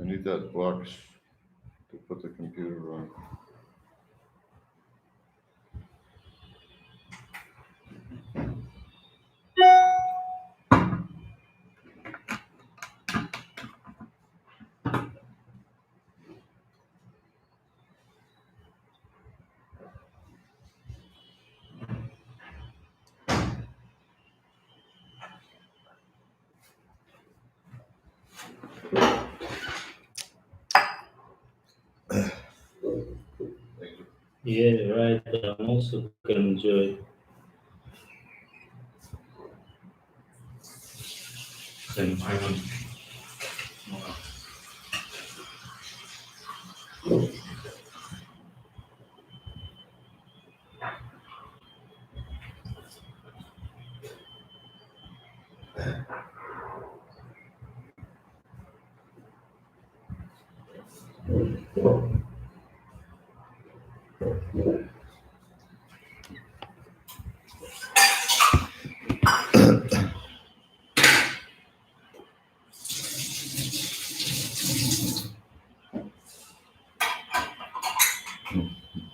need that box to put the computer on. Yeah, right. I'm also gonna enjoy.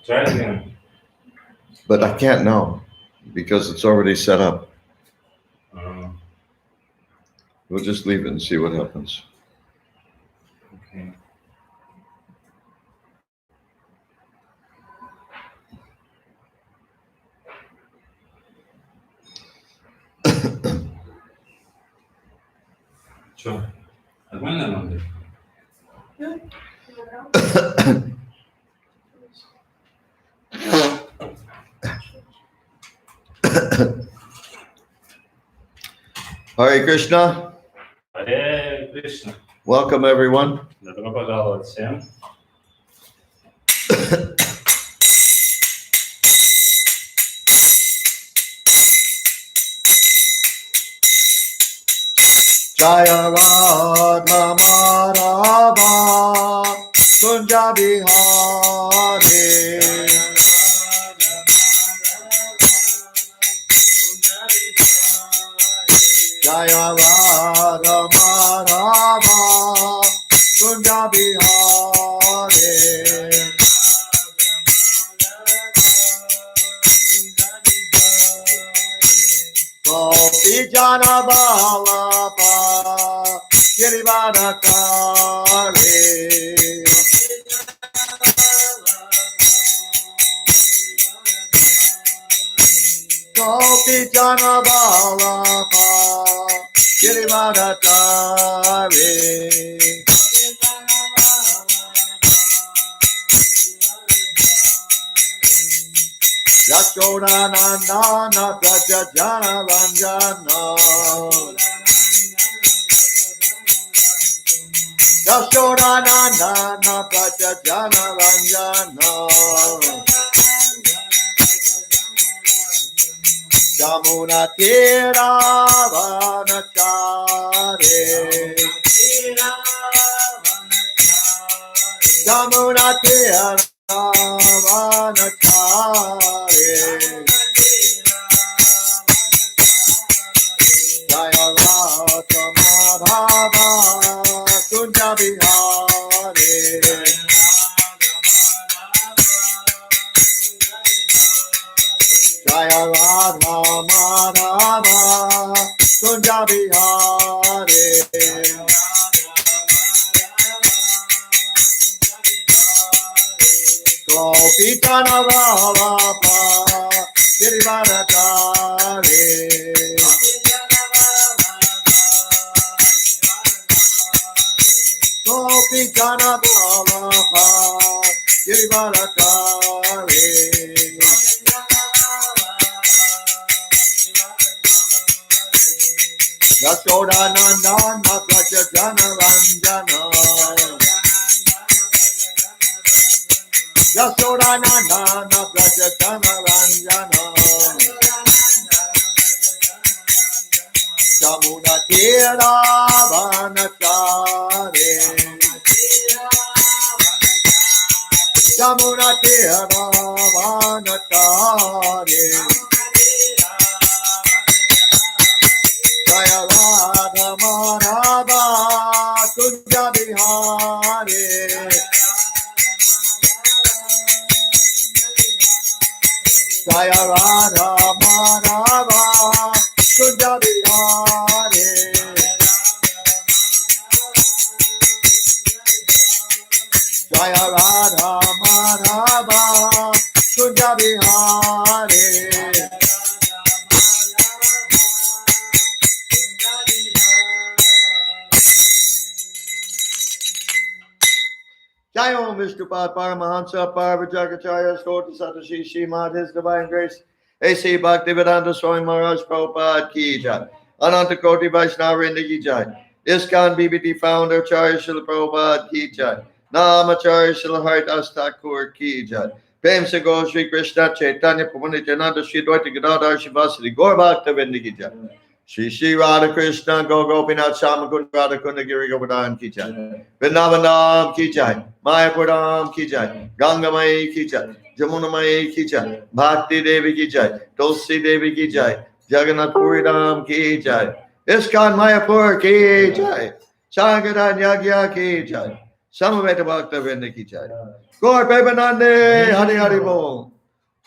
Try it again. But I can't now because it's already set up. We'll just leave it and see what happens. Okay. Sure. Agora Hare Krishna. Hare Krishna. Welcome, everyone. Добро пожаловать всем. Jaya Radha Madhava Kunja Bihari. Jaya Radha Madhava Kunja Bihari. Gopi Jana Bhalapa Girivara Kare. Gopi Jana Bhalapa Girivara Kare. Yashoda Nandana Praja Jana Ranjana. Yashoda Nandana Praja Jana Ranjana. Jamuna Tira Vanachare. Jamuna Tira Vanachare. Jaya Radha Madhava Kunja Bihari. Jaya Radha Madhava Kunja Bihari. Gopi Jana Bhalapa Girivara Kare. Gopi Jana Bhalapa Girivara Kare. Yashoda Nandana Praja Jana Ranjana. Yashoda Nandana Praja Jana Ranjana. Jamuna Tira Vanachare. Jamuna Tira Vanachare. Jaya Radha Madhava Kunja Bihari. Jaya Radha Madhava Kunja Bihari. Jaya Radha Madhava Kunja Bihari. Jai Om Vishnupad Paramahansa Parvajakacharya Stota Satashi Srimad His Divine Grace A.C. Bhaktivedanta Swami Maharaj Prabhupada Ki Jai Ananta Koti Vaishnava Ki Jai ISKCON BBT Founder Acharya Srila Prabhupada Ki Jai Namacharya Srila Haridas Thakur Ki Jai Prem Se Go Shri Krishna Chaitanya Prabhu Nityananda Shri Dvaita Gadadhar Shivasati Gaur Bhaktavinda Ki Jai Shri Shri Radha Krishna Go Gopinath Shamakund Radha Kunda Giri Govardhan Ki Jai Vrindavanam Ki Jai Mayapur Dham Ki Jai Ganga Mai Ki Jai Jamuna Mai Ki Jai Bhakti Devi Ki Jai Tulsi Devi Ki Jai Jagannath Puri Dham Ki Jai ISKCON Mayapur Ki Jai Sangadan Yagya Ki Jai Samaveta Bhakta Vrinda Ki Jai Gaur Premanande Hari Hari Bol.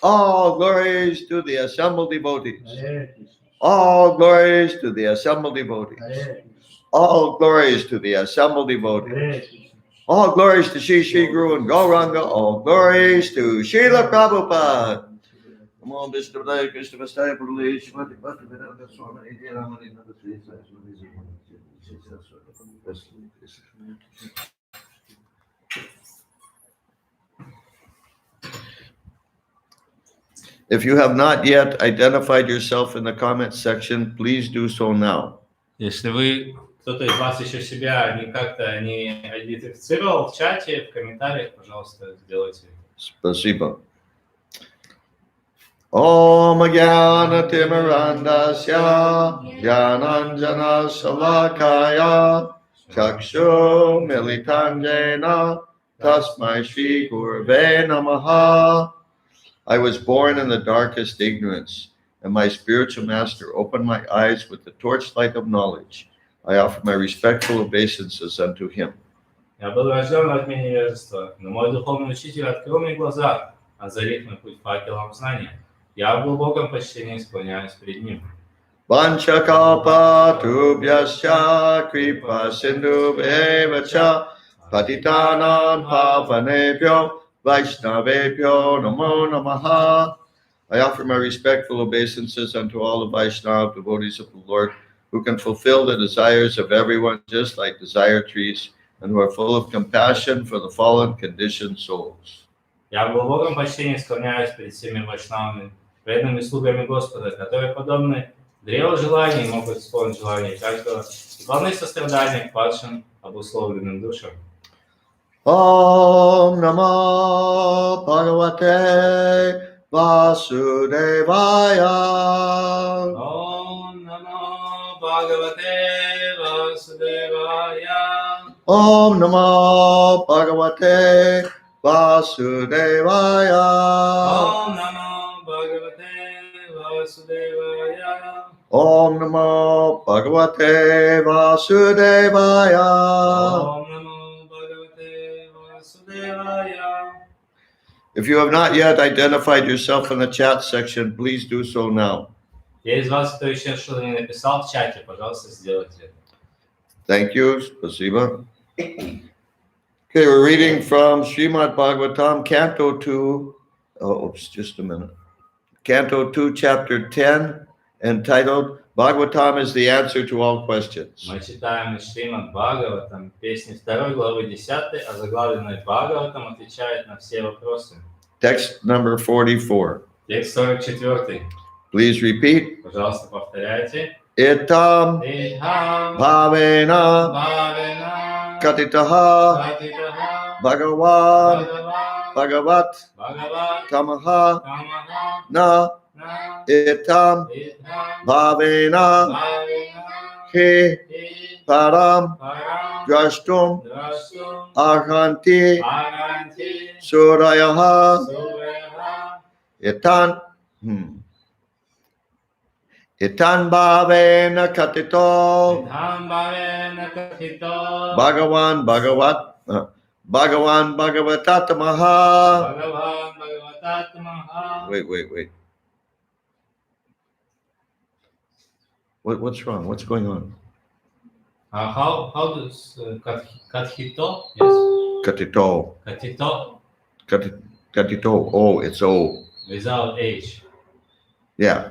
All glories to the assembled devotees. All glories to the assembled devotees. All glories to the assembled devotees. All glories to Shri Shri Guru and Gauranga. All glories to Srila Prabhupada. Namo Vishnu Padaya Krishna Vastaya Puruli Shivati Bhakti Vedanta Swami Iti Ramani Nanda Sri Sai Swami If you have not yet identified yourself in the comment section, please do so now. Если вы, кто-то из вас еще себя как-то не идентифицировал в чате, в комментариях, пожалуйста, сделайте это. Спасибо. Om Jnana Timirandasya Jnananjana Salakaya Chakshu Militangena Tasmai Shri Gurve Namaha. I was born in the darkest ignorance, and my spiritual master opened my eyes with the torchlight of knowledge. I offer my respectful obeisances unto him. Я был рожден во тьме невежества, но мой духовный учитель открыл мне глаза, озарив мой путь факелом знания. Я в глубоком почтении склоняюсь перед ним. Vanchakalpa tubhyascha kripa sindhubheva patitanam pavanebhyo Vaishnavebhyo namo namaha. I offer my respectful obeisances unto all the Vaishnava devotees of the Lord who can fulfill the desires of everyone just like desire trees and who are full of compassion for the fallen conditioned souls. Я в глубоком почтении склоняюсь перед всеми вайшнавами, преданными слугами Господа, которые подобны древу желаний и могут исполнить желания каждого и полны сострадания к падшим, обусловленным душам. Om Namo Bhagavate Vasudevaya. Om Namo Bhagavate Vasudevaya. Om Namo Bhagavate Vasudevaya. Om Namo Bhagavate Vasudevaya. Om Namo Bhagavate Vasudevaya. Om Namo Bhagavate Vasudevaya. If you have not yet identified yourself in the chat section, please do so now. Те из вас, кто еще что-то не написал в чате, пожалуйста, сделайте это. Thank you. Spasiba. Okay, we're reading from Srimad Bhagavatam, Canto 2. Oh, oops, just a minute. Canto 2, Chapter 10, entitled Bhagavatam is the answer to all questions. Мы читаем из Srimad Bhagavatam, песни 2 главы 10, озаглавленной Бхагаватам отвечает на все вопросы. Text number 44. Текст 44. Please repeat. Пожалуйста, повторяйте. Itam Iham bhavena bhavena katitaha katitaha bhagavan bhagavat bhagavat bhagavat tamaha tamaha na na itam iham bhavena bhavena he hi param param drashtum drastum arhanti aranti surayaha suveha itan itan bhavena katito iham bhavena kathito bhagavan bhagavatamaha. bhagavan bhagavatatmaha. Wait. What's wrong? What's going on? How does kathito? Yes. Katito. Katito Katito. Oh, it's O. without H. Yeah.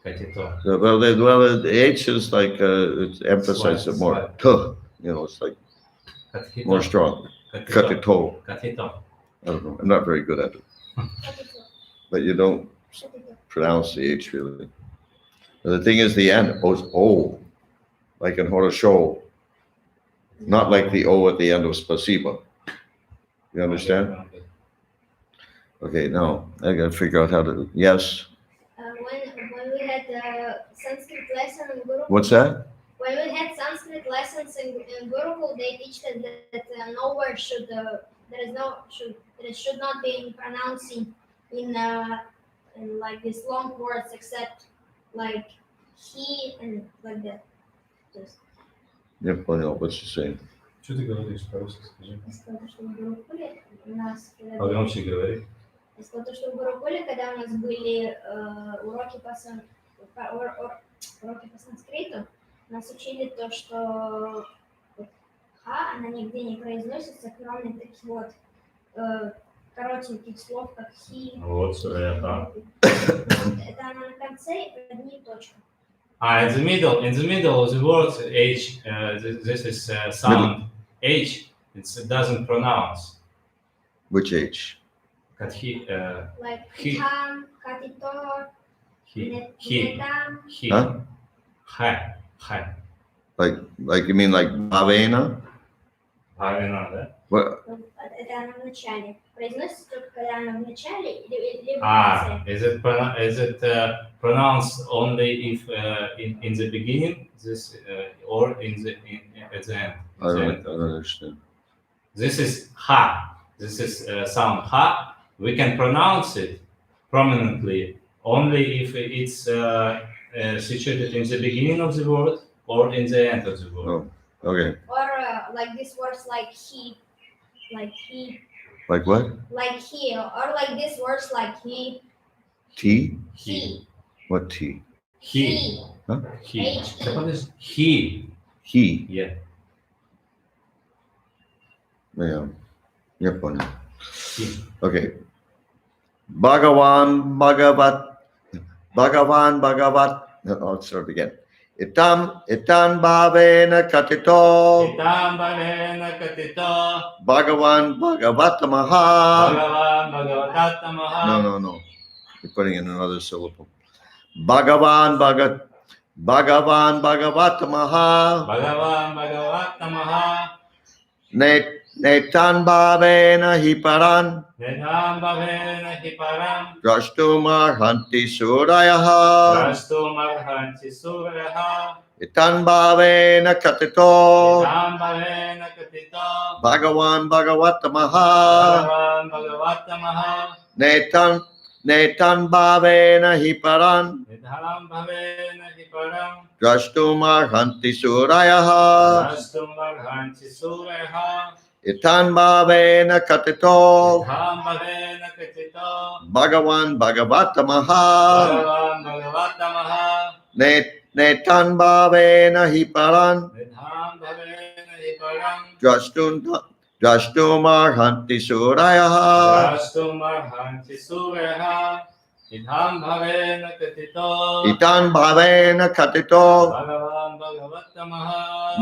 Katito. The H is like it's emphasized it more. Slight. Tuh. You know, it's like Kathito. more strong. Katito. Katito. Kathito. I don't know. I'm not very good at it. But you don't pronounce the H really. But the thing is, the end is O, like in horosho, not like the O at the end of spasiba. You understand? Okay, now I gotta figure out how to. Yes. When we had Sanskrit lesson in Gurukul, What's that? when we had Sanskrit lessons in Gurukul, they teach us that nowhere should there should not be pronouncing in like these long words except like he and like that. Just Yeah, понял, what you're saying. Что ты говоришь, просто скажи. я сказала, что в Гурукуле у нас когда Погромче говори. Я сказала, что в Гурукуле, когда у нас были уроки уроки по санскриту, нас учили то, что вот ха, она нигде не произносится, кроме таких вот коротеньких слов, как хи. Вот, это. Это она на конце и под ней точка. In the middle of the word H, this is sound H. It doesn't pronounce. Which H? He, Like He. там, катито, he, нетам. he, Huh? hi. Like you mean like Bhavena? Правильно, да? What? Это она в начале. Произносится только когда она в начале или в конце. Is it pronounced only if in the beginning, this or at the end? I don't understand. This is ha. This is sound ha. We can pronounce it prominently only if it's situated in the beginning of the word or in the end of the word. Oh, okay. Or like these words like he, Like what? like he, or like these words like he, T? he, What T? He. Huh? He. H. He. He. Yeah. Yeah. Yeah, понял. He. Okay. Bhagavat. I'll start again. Itan bhavena katito. Itam bhavena katito. Bhagavatamaha. Bhagavatam. No. You're putting in another syllable. Bhagavatamaha. Bhagavatam. Netan bhavena hiparan. Nedam bhavena hiparam. Drashtumar hanti surayaha. Rastumarhanti suraha. Itan bhavena katito. Itam bhavena katito. Bhagavatamaha. Bhagavatam. Netan bhavena hiparan. Nedam bhavena hiparam. Drashtumar hanti surayaha. Rastumarhanti suraha. Itan bhavena katito. Itam bhavena katito. Bhagavatamaha. Bhagavatam. Netan bhavena hiparan. Nedam bhavena hiparam. Drashtumar hanti surayaha. Rastumarhanti suraha. Idham bhavena katito. Itan bhavena katito.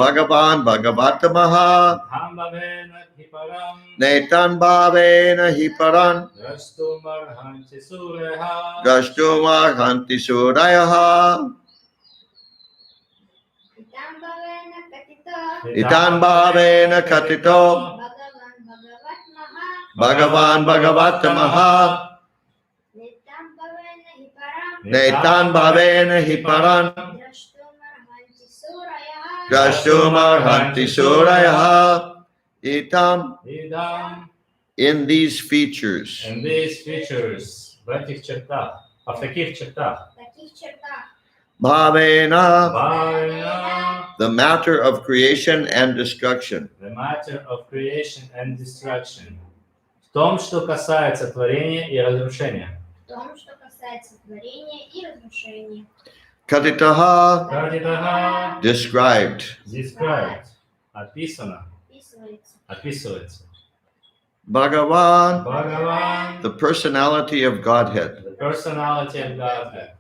Bhagavatamaha. Idham bhavena hiparam. Netan bhavena hiparan. Rastumarhanti suraha. Drashtumar hanti surayaha. Itan bhavena katito. Bhagavatamaha. Netan bhavena hiparan. Drashtumar hanti surayaha. Itam. Idham. In these features. And these features. В этих чертах. А в таких чертах. Bhavena. Bhavena. The matter of creation and destruction. The matter of creation and destruction. В том, что касается творения и разрушения. Katitaha, Кадитага, described. described, описано, Описывается. описывается. Bhagavan, Бхагаван, the personality of Godhead. the personality of Godhead,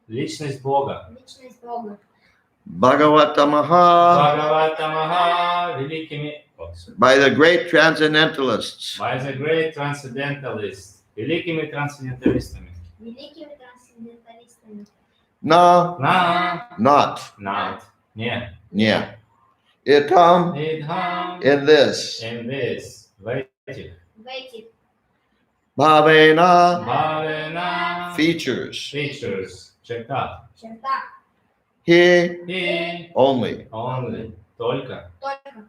личность Бога. Личность Бога. Bhagavatamaha, Бхагаватамага, великими, by the great transcendentalists. by the great transcendentalists, великими трансценденталистами. Великими трансценденталистами. Na, На, not. not, не, Yeah. Itam, идхам, in this. in this, в этих, В этих Bhavena, бхавена, features. features, чертах. чертах He, И only. only, только, только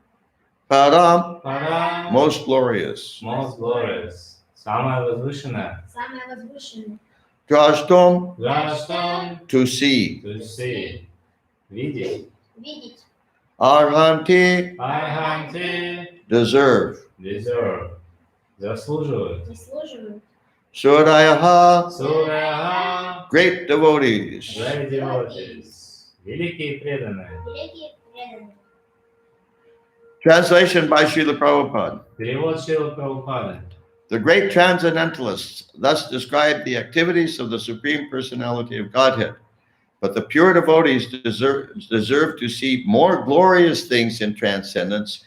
Param, пара, most glorious. most glorious, самое возвышенное. самое возвышенное. Drashtum, Граждан, to see. to see, видеть. Видеть. Arhanti, Арханти, deserve. deserve, заслуживают. Заслуживают. Surayaha, Сурага, great devotees. great devotees, великие преданные. Великие преданные. Translation by Srila Prabhupada. Перевод Шрилы Прабхупады. The great transcendentalists thus describe the activities of the Supreme Personality of Godhead, but the pure devotees deserve to see more glorious things in transcendence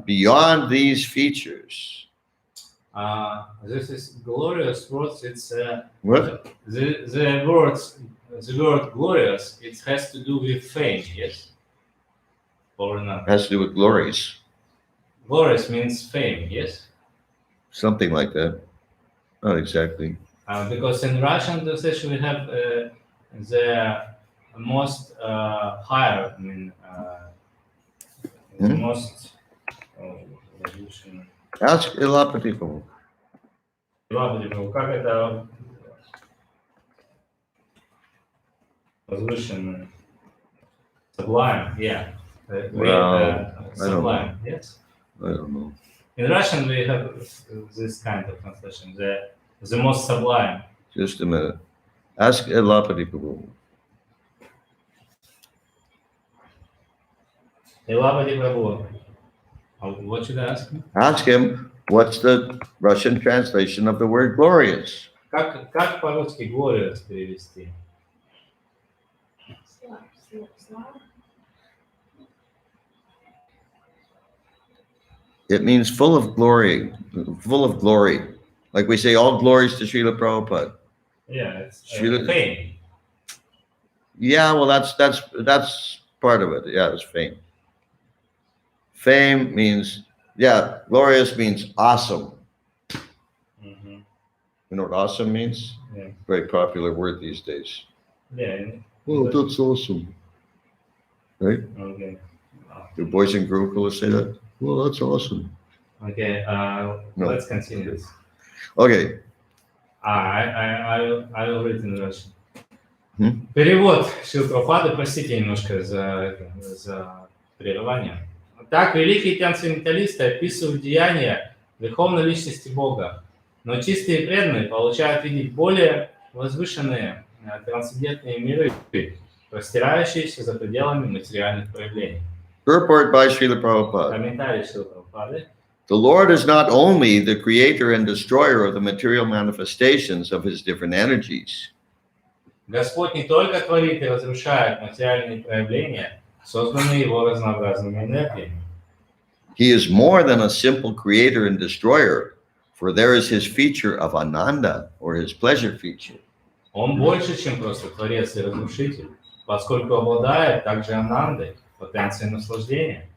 beyond these features. This is glorious words. It's What? the word glorious. It has to do with fame, yes, or not? Has to do with glories, Glorious means fame, yes. something like that. Not exactly. Because in Russian translation we have the most higher, I mean, the Hmm? most. Ask Ilapati. Как это возвышенное? Sublime, yeah. Well, I don't Sublime, yes. I don't know. In Russian we have this kind of translation, the most sublime. Just a minute. Ask Ilapati. Elabadi Prabhu. What should I ask him? Ask him what's the Russian translation of the word glorious. Как по-русски glorious перевести? Слава. It means full of glory, full of glory. Like we say, all glories to Srila Prabhupada. Yeah, it's Srila- fame. Yeah, well, that's part of it. Yeah, it's fame. Fame means, yeah, glorious means awesome. Mhm. You know what awesome means? Yeah. Very popular word these days. Yeah. Oh, that's awesome. Right? Okay. Do boys in Gurukula say that? Well, that's awesome. Okay. No. Let's continue this. Okay. I will read in Russian. Hmm? Перевод Шрилы Прабхупады, простите немножко за прерывание. Так, великие трансценденталисты описывают деяния верховной личности Бога, но чистые преданные получают видеть более возвышенные трансцендентные миры, простирающиеся за пределами материальных проявлений. Purport by Srila Prabhupada. Комментарий Шрилы Прабхупады. The Lord is not only the creator and destroyer of the material manifestations of his different energies. Господь не только творит и разрушает материальные проявления, созданные его разнообразными энергиями. He is more than a simple creator and destroyer, for there is his feature of Ananda, or his pleasure feature. Он больше, чем просто творец и разрушитель, поскольку обладает также анандой, потенцией наслаждения.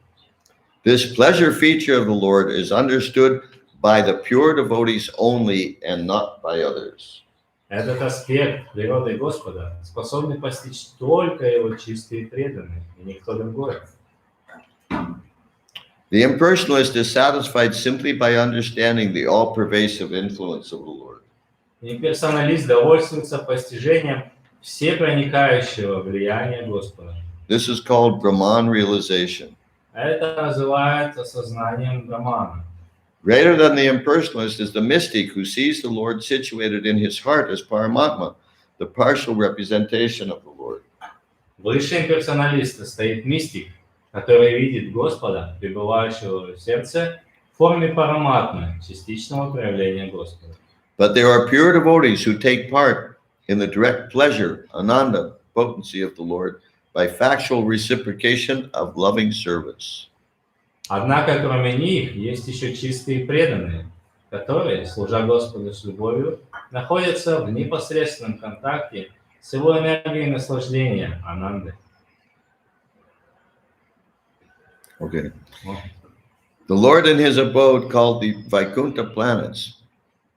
This pleasure feature of the Lord is understood by the pure devotees only and not by others. Этот аспект природы Господа способны постичь только его чистые преданные, и никто другой. The impersonalist is satisfied simply by understanding the all-pervasive influence of the Lord. Имперсоналист довольствуется постижением всепроникающего влияния Господа. This is called Brahman realization. Это называется сознанием Брамана. Greater than the impersonalist is the mystic who sees the Lord situated in his heart as Paramatma, the partial representation of the Lord. Выше имперсоналиста стоит мистик, который видит Господа, пребывающего в сердце, в форме параматмы, частичного проявления Господа. But there are pure devotees who take part in the direct pleasure, ananda, potency of the Lord by factual reciprocation of loving service. Однако, кроме них, есть еще чистые преданные, которые, служа Господу с любовью, находятся в непосредственном контакте с его энергией наслаждения, ананды. Okay. The Lord in his abode called the Vaikuntha planets.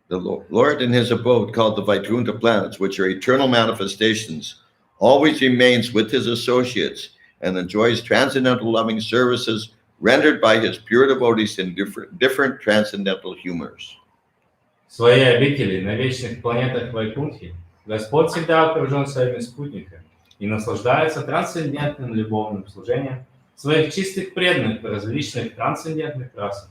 The Lord in his abode called the Vaikuntha planets, which are eternal manifestations, always remains with his associates and enjoys transcendental loving services rendered by his pure devotees in different transcendental humors. В своей обители на вечных планетах Вайкунтхи Господь всегда окружен своими спутниками и наслаждается трансцендентным любовным служением своих чистых преданных в различных трансцендентных расах.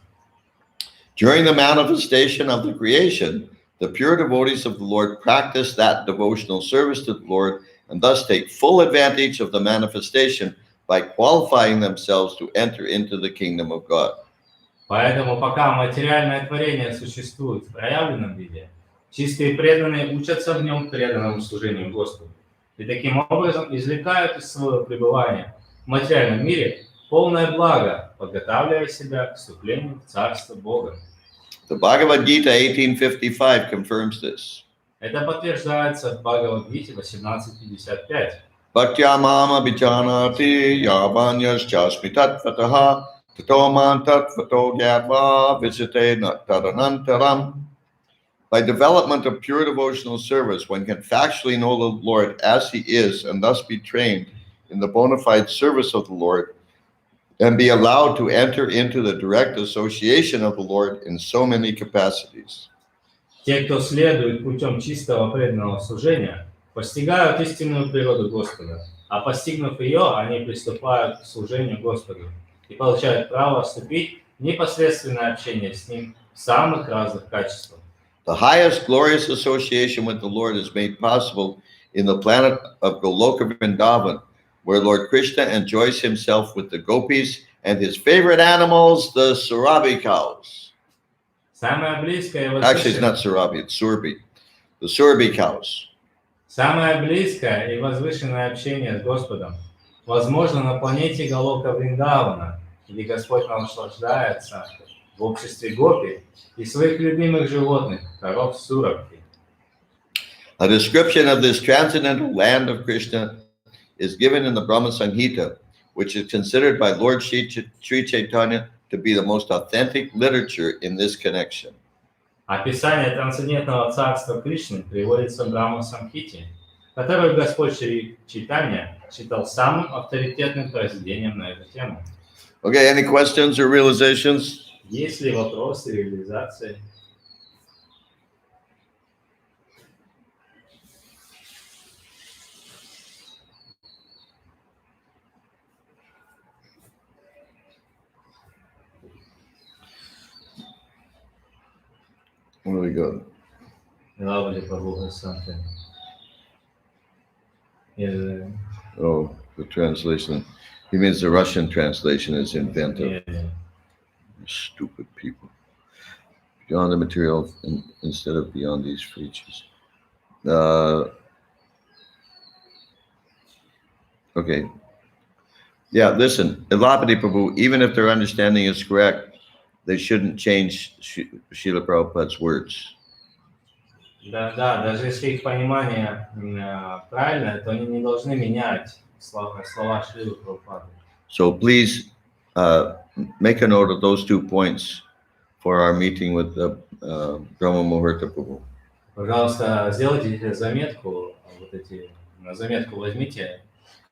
During the manifestation of the creation, the pure devotees of the Lord practice that devotional service to the Lord and thus take full advantage of the manifestation by qualifying themselves to enter into the kingdom of God. Поэтому пока материальное творение существует в проявленном виде, чистые преданные учатся в нем преданному служению Господу и таким образом извлекают из своего пребывания в материальном мире полное благо, подготавливая себя к вступлению в Царство Бога. The Bhagavad Gita 1855 confirms this. Это подтверждается в Бхагавад-гите 18.55. Bhaktya mama vijanati yavanyas jasmi tatvataha tato man tatvato gyatva visite tadanantaram. By development of pure devotional service, one can factually know the Lord as he is and thus be trained in the bona fide service of the Lord and be allowed to enter into the direct association of the Lord in so many capacities. Те, кто следует путем чистого преданного служения, постигают истинную природу Господа, а постигнув ее, они приступают к служению Господу и получают право вступить в непосредственное общение с Ним в самых разных качествах. The highest glorious association with the Lord is made possible in the planet of Goloka Vrindavan, where Lord Krishna enjoys himself with the gopis and his favorite animals, the Surabi cows. Самое близкое и Actually, it's возвышенное, not Surabi, it's Surbi. The Surbi cows. самое близкое и возвышенное общение с Господом возможно на планете Галока Вриндавана, где Господь наслаждается в обществе гопи и своих любимых животных, коров Сурабхи. A description of this transcendental land of Krishna is given in the Brahma Samhita, which is considered by Lord Sri Chaitanya to be the most authentic literature in this connection. Описание трансцендентного царства Кришны приводится в Брахма Самхите, которую Господь Шри Чайтанья считал самым авторитетным произведением на эту тему. Okay, any questions or realizations? Есть ли вопросы реализации? Where do we go? Лавли Прабhu has something. Yeah, Oh, the translation. He means the Russian translation is inventive. yeah. Stupid people. Beyond the material instead of beyond these features. Okay. Yeah, listen, Ilapati Prabhu, even if their understanding is correct, they shouldn't change Srila Prabhupada's words. Да, даже если их понимание правильное, то они не должны менять слова Шрилы Прабхупады. So please make a note of those 2 points for our meeting with the Brahma Muhurta Prabhu. Пожалуйста, сделайте заметку, на заметку возьмите,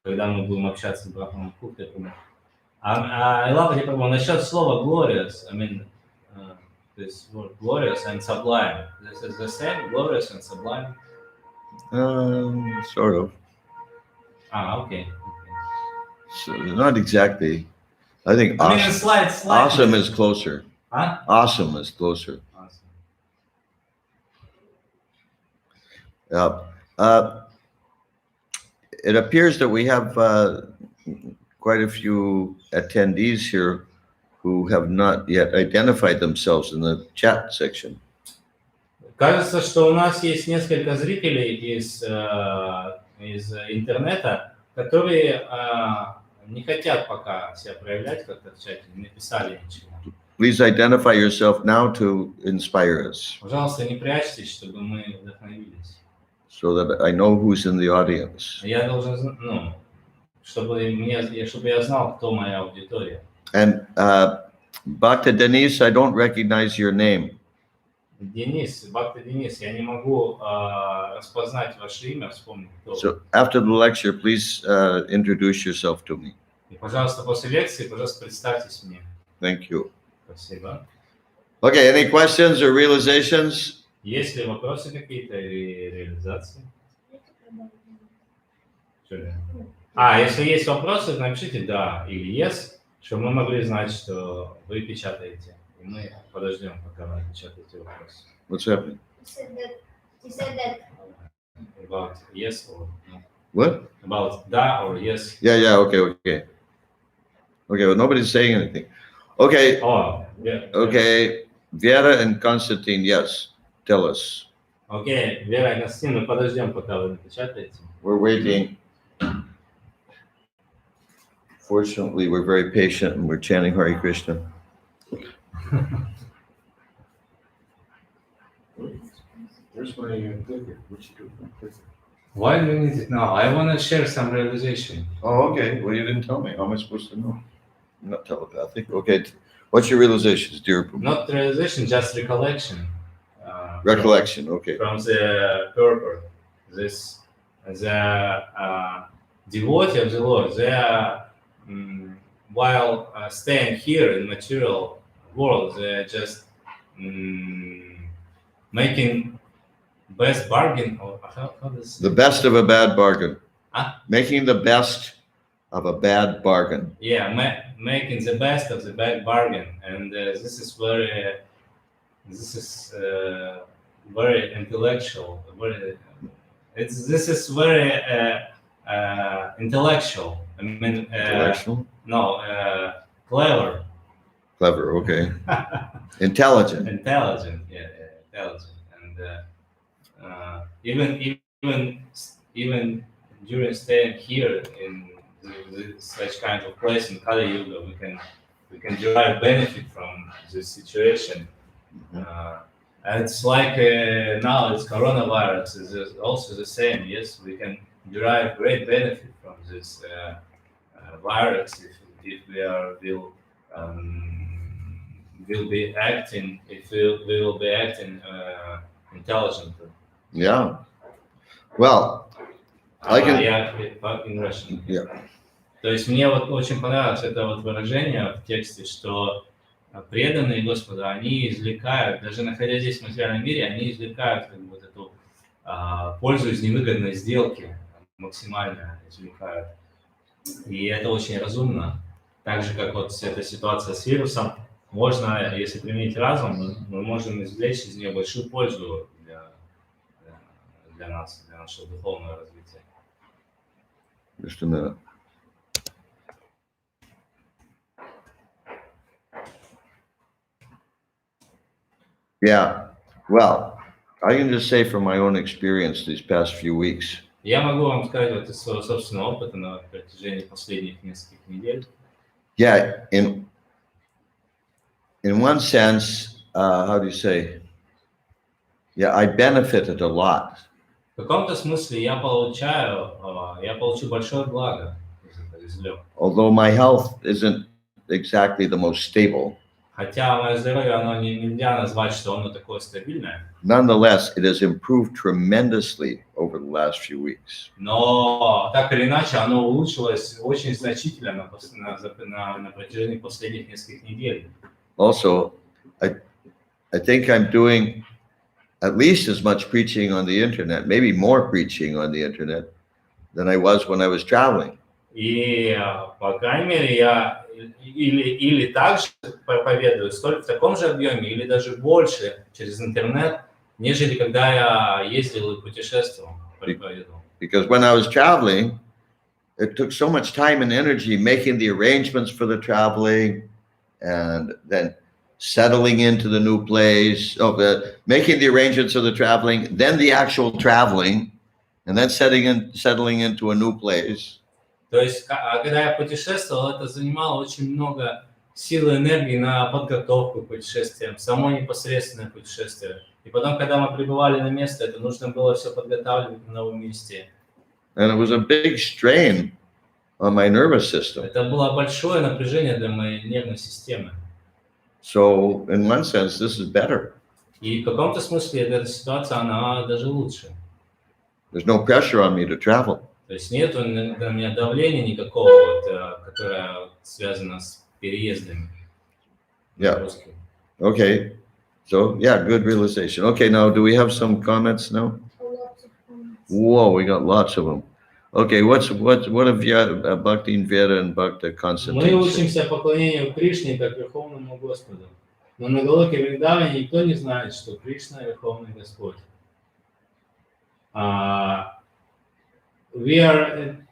когда мы будем общаться с Брахманом Куптаком. Илапати Прабху, насчет слова glorious, I mean, this word glorious and sublime, this is the same, glorious and sublime? Sort of. Okay. So not exactly. I think I mean, awesome, a slight. awesome is closer. Huh? Awesome is closer. Awesome. Yeah. it appears that we have quite a few attendees here who have not yet identified themselves in the chat section. Кажется, что у нас есть несколько зрителей из интернета, которые не хотят пока себя проявлять как-то в чате, не написали ничего. Please identify yourself now to inspire us, Пожалуйста, не прячьтесь, чтобы мы вдохновились. so that I know who's in the audience. Я должен, чтобы я знал, кто моя аудитория. And Bhakta Denise, I don't recognize your name. Денис, Бхакта Денис, я не могу распознать ваше имя, вспомнить кто. So after the lecture, please introduce yourself to me. И, пожалуйста, после лекции, пожалуйста, представьтесь мне. Thank you. Спасибо. Okay, any questions or realizations? Есть ли вопросы какие-то или реализации? Если есть вопросы, напишите «да» или «yes», чтобы мы могли знать, что вы печатаете. И мы подождем, пока вы печатаете вопросы. What's happening? You said that About yes or no. What? About «да» or «yes». Yeah, okay, well, nobody's saying anything. Okay, okay, Vera and Konstantin, yes, tell us. Окей, Вера и Константин, мы подождем, пока вы напечатаете. We're waiting. Fortunately, we're very patient and we're chanting Hare Krishna. Where's my clicker? What you do with my clicker? Why do you need it now? I want to share some realization. Oh, okay. Well, you didn't tell me. How am I supposed to know? I'm not telepathic. Okay. What's your realizations, dear Puma? Not realization, just recollection. Recollection. Okay. From the purpose. The devotee of the Lord, they are, while staying here in material world, they are just making best bargain, or how does The best of a bad bargain. Huh? Making the best of a bad bargain. Yeah, making the best of the bad bargain, and this is very intellectual. This is very intellectual. I mean, Intellectual? No, clever. Clever. Okay. Intelligent. Intelligent. Yeah, intelligent, and even during staying here in such kind of place in Kali Yuga, we can derive benefit from this situation. And it's like now it's coronavirus. It's also the same. Yes, we can derive great benefit from this virus if we will be acting intelligently. Yeah. Well, I can. In Russian. Yeah. То есть мне вот очень понравилось это вот выражение в тексте, что преданные Господу, они извлекают, даже находясь здесь в материальном мире, они извлекают как бы вот эту пользу из невыгодной сделки, максимально извлекают. И это очень разумно. Так же, как вот эта ситуация с вирусом, можно, если применить разум, мы можем извлечь из нее большую пользу для нас, для нашего духовного развития. Just a minute. Yeah, well, I can just say from my own experience these past few weeks. Я могу вам сказать вот из своего собственного опыта на протяжении последних нескольких недель. Yeah, in one sense, how do you say? Yeah, I benefited a lot. В каком-то смысле я получу большое благо из этого. Although my health isn't exactly the most stable. Хотя мое здоровье, оно нельзя назвать, что оно такое стабильное. Nonetheless, it has improved tremendously over the last few weeks. Но так или иначе, оно улучшилось очень значительно на протяжении последних нескольких недель. Also, I think I'm doing at least as much preaching on the internet, maybe more preaching on the internet than I was when I was traveling. И, по крайней мере, я или так же проповедую, столько в таком же объеме, или даже больше через интернет, нежели когда я ездил и путешествовал, проповедовал. Because when I was traveling, it took so much time and energy making the arrangements for the traveling, and then settling into the new place, making the arrangements of the traveling, then the actual traveling, and then settling into a new place. То есть, когда я путешествовал, это занимало очень много сил и энергии на подготовку к путешествиям, само непосредственное путешествие. И потом, когда мы прибывали на место, это нужно было все подготавливать на новом месте. And it was a big strain on my nervous system. Это было большое напряжение для моей нервной системы. So in one sense, this is better. И в каком-то смысле эта ситуация, она даже лучше. There's no pressure on me to travel. То есть нет на меня давления никакого, вот, которое связано с переездами. Yeah. Okay. So yeah, good realization. Okay, now do we have some comments now? Whoa, we got lots of them. Okay, what have you, Bhakti Veda and Bhakta Мы Constantine? учимся поклонению Кришне как Верховному Господу. Но на Галоке Вриндаване никто не знает, что Кришна Верховный Господь. We are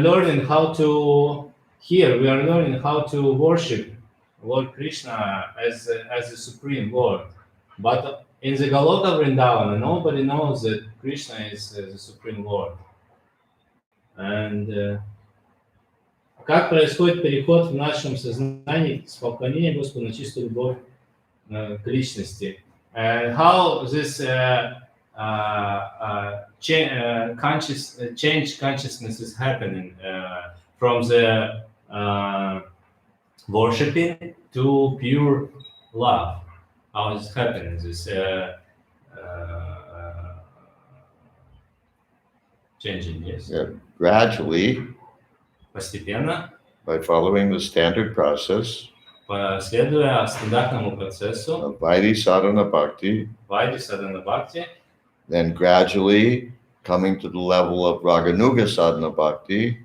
learning how to hear. We are learning how to worship Lord Krishna as the Supreme Lord. But in the Goloka Vrindavana, nobody knows that Krishna is the Supreme Lord. And как происходит переход в нашем сознании с поклонения Господу на чистую любовь к личности? And how this change consciousness is happening from the worshiping to pure love. How is it happening? This changing, yes? Yeah, gradually, Постепенно, by following the standard process следуя стандартному процессу of Vaidhi Sadhana Bhakti, Вайди Садхана Бхакти, then gradually coming to the level of Raganuga Sadhana Bhakti,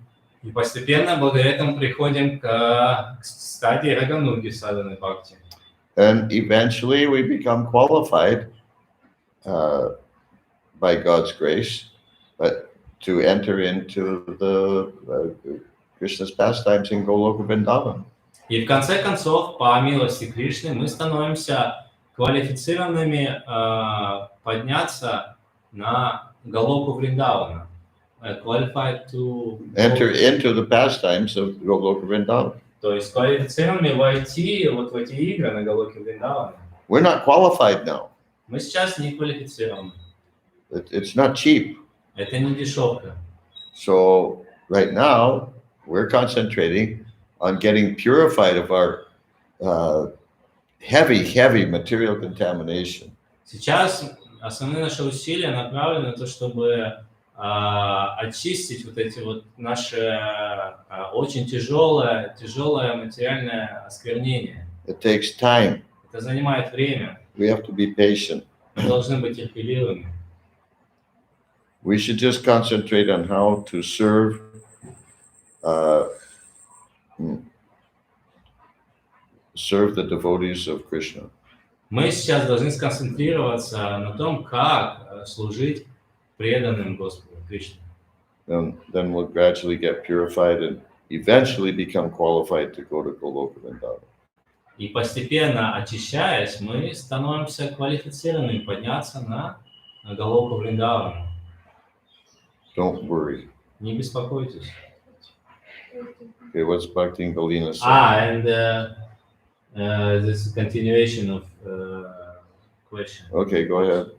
и постепенно благодаря этому приходим к стадии Рагануги Садханы Бхакти. and eventually we become qualified by God's grace, but to enter into the Krishna's pastimes in Goloka Vrindavan. И в конце концов, по милости Кришны, мы становимся квалифицированными подняться на Галоку Вриндавана. Qualified to Enter into the pastimes of Goloka Vrindavan. То есть квалифицированными войти вот в эти игры на Галоке Вриндавана. We're not qualified now. Мы сейчас не квалифицированы. It's not cheap. Это не дешевка. So right now we're concentrating on getting purified of our heavy material contamination. Сейчас основные наши усилия направлены на то, чтобы очистить вот эти вот наши очень тяжелое материальное осквернение. It takes time. Это занимает время. We have to be patient. Мы должны быть терпеливыми. We should just concentrate on how to serve the devotees of Krishna. Мы сейчас должны сконцентрироваться на том, как служить преданным Господу Кришне. Then we'll gradually get purified and eventually become qualified to go to Goloka Vrindavan. И постепенно очищаясь, мы становимся квалифицированными подняться на Галоку Вриндавана. Don't worry. Не беспокойтесь. Okay, what's Bhakti Galina saying? And this continuation of question. Okay, go ahead.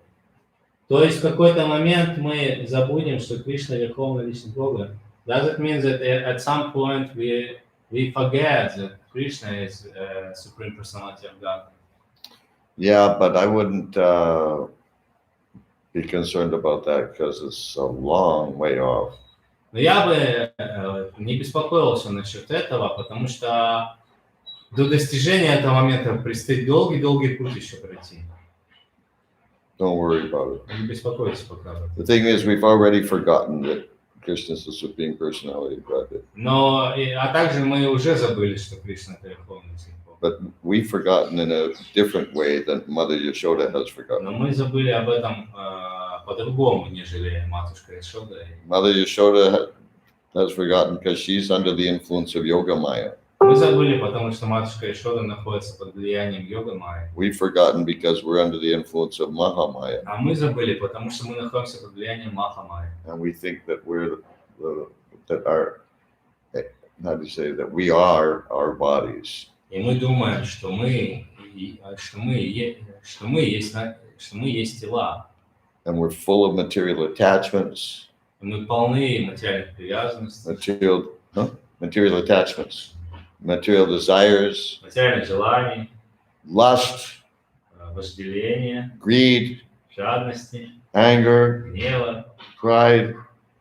То есть в какой-то момент мы забудем, что Кришна Верховная Личность Бога. Does it mean that at some point we forget that Krishna is Supreme Personality of God? Yeah, but I wouldn't be concerned about that because it's a long way off. Но я бы не беспокоился насчет этого, потому что до достижения этого момента предстоит долгий путь еще пройти. Don't worry about it. Не беспокойтесь пока. The thing is, we've already forgotten that Krishna is the Supreme Personality of Godhead. Но, также мы уже забыли, что Кришна – это Верховный Сын Бога. But we've forgotten in a different way than Mother Yashoda has forgotten. Но мы забыли об этом по-другому, нежели матушка Яшода. Mother Yashoda has forgotten because she's under the influence of Yoga Maya. Мы забыли, потому что матушка Ишода находится под влиянием йога Майи. We've forgotten because we're under the influence of Mahamaya. А мы забыли, потому что мы находимся под влиянием Маха Майи. And we think that that our, how do you say, that we are our bodies. И мы думаем, что мы есть тела. And we're full of material attachments. И мы полны материальных привязанностей. Material attachments. Material desires. Материальных желаний. Lust. Вожделения. Greed. Жадности. Anger. Гнева. Pride.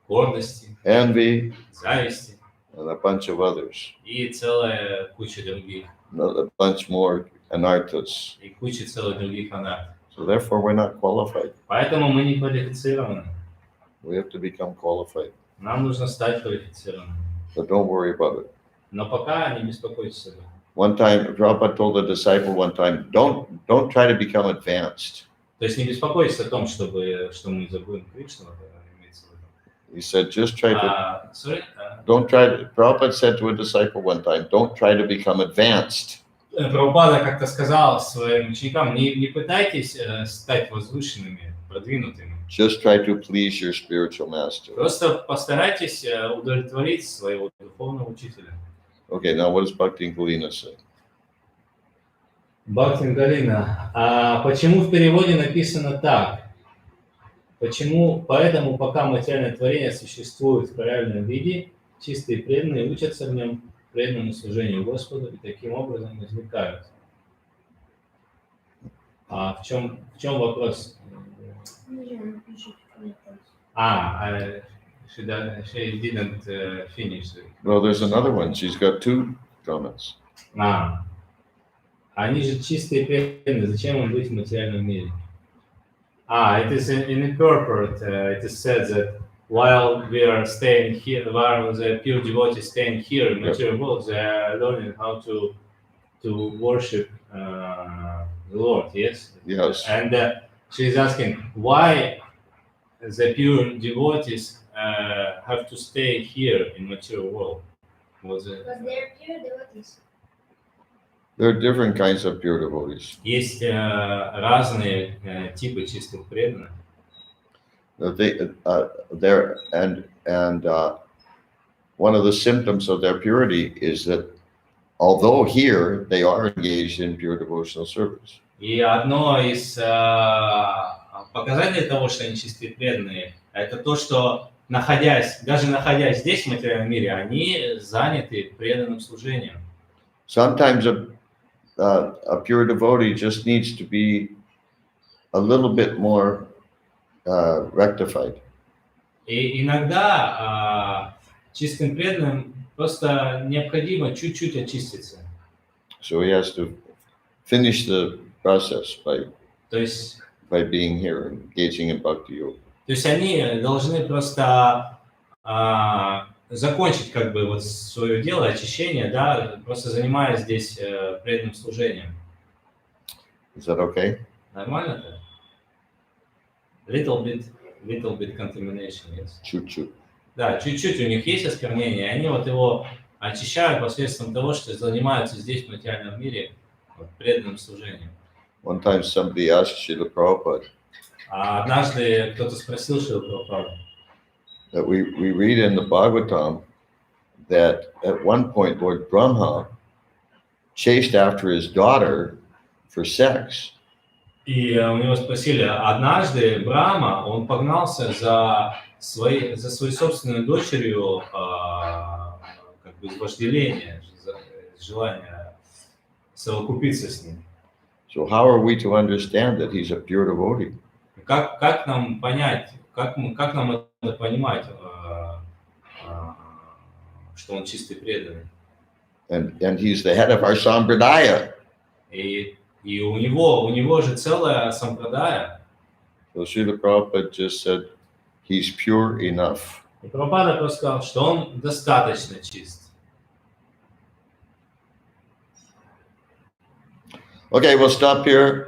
Гордости. Envy. Зависти. And a bunch of others. И целая куча других. A bunch more anarthas. И куча целых других анарт. So therefore we're not qualified. Поэтому мы не квалифицированы. We have to become qualified. Нам нужно стать квалифицированными. But don't worry about it. Но пока не беспокойтесь об этом. One time, Prabhupada told a disciple one time, don't try to become advanced. То есть не беспокойтесь о том, что мы забудем Кришну, имеется в виду. He said, just try to, Sorry? Prabhupada said to a disciple one time, don't try to become advanced. Прабхупада как-то сказал своим ученикам, не пытайтесь стать возвышенными, продвинутыми. Just try to please your spiritual master. Просто постарайтесь удовлетворить своего духовного учителя. Okay, now what does Bhakti Galina say? Бхактин Галина, а почему в переводе написано так? Поэтому пока материальное творение существует в правильном виде, чистые преданные учатся в нем преданному служению Господу и таким образом возникают. А в чем вопрос? She didn't finish it. Well, there's another one. She's got two comments. Они же чистые преданные, зачем им быть в материальном мире? It is in purport, it is said that while we are staying here, while the pure devotees staying here in material world, they are learning how to worship the Lord, yes? Yes. And she is asking, why the pure devotees have to stay here in material world? Because they're pure devotees. There are different kinds of pure devotees. Есть разные типы чистых преданных. One of the symptoms of their purity is that although here they are engaged in pure devotional service. И одно из показателей того, что они чистые преданные, это то, что даже находясь здесь, в материальном мире, они заняты преданным служением. Sometimes a pure devotee just needs to be a little bit more rectified. И иногда чистым преданным просто необходимо чуть-чуть очиститься. So he has to finish the process by being here, engaging in bhakti yoga. То есть они должны просто закончить как бы вот свое дело, очищение, да, просто занимаясь здесь преданным служением. Is that okay? Нормально-то? Little bit contamination, yes. Чуть-чуть. Да, чуть-чуть у них есть осквернение, и они вот его очищают посредством того, что занимаются здесь, в материальном мире, преданным служением. One time somebody asked Srila Prabhupada. Однажды кто-то спросил Шрила Прабхупаду. That we read in the Bhagavatam that at one point Lord Brahma chased after his daughter for sex. И у него спросили, однажды Брахма, он погнался за своей собственной дочерью, как бы из вожделения, желания совокупиться с ним. So how are we to understand that he's a pure devotee? Как нам понять, как нам это понимать, что он чистый преданный? And he's the head of our sampradaya. И у него же целая сампрадая. So Srila Prabhupada just said he's pure enough. И Прабхупада просто сказал, что он достаточно чист. Okay, we'll stop here.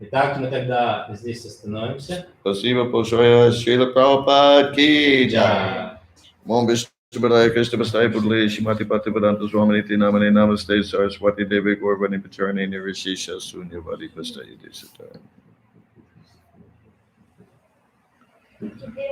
Итак, мы тогда здесь остановимся. Спасибо большое, Srila Prabhupada ki jai. Om Vishnupadaya Krishna Vastai Budle Shimati Pati Vedanta Swaminiti Namane Namaste Saraswati Devi Gorvani Pacharni Nirishisha Sunyavadi Pastai Desita.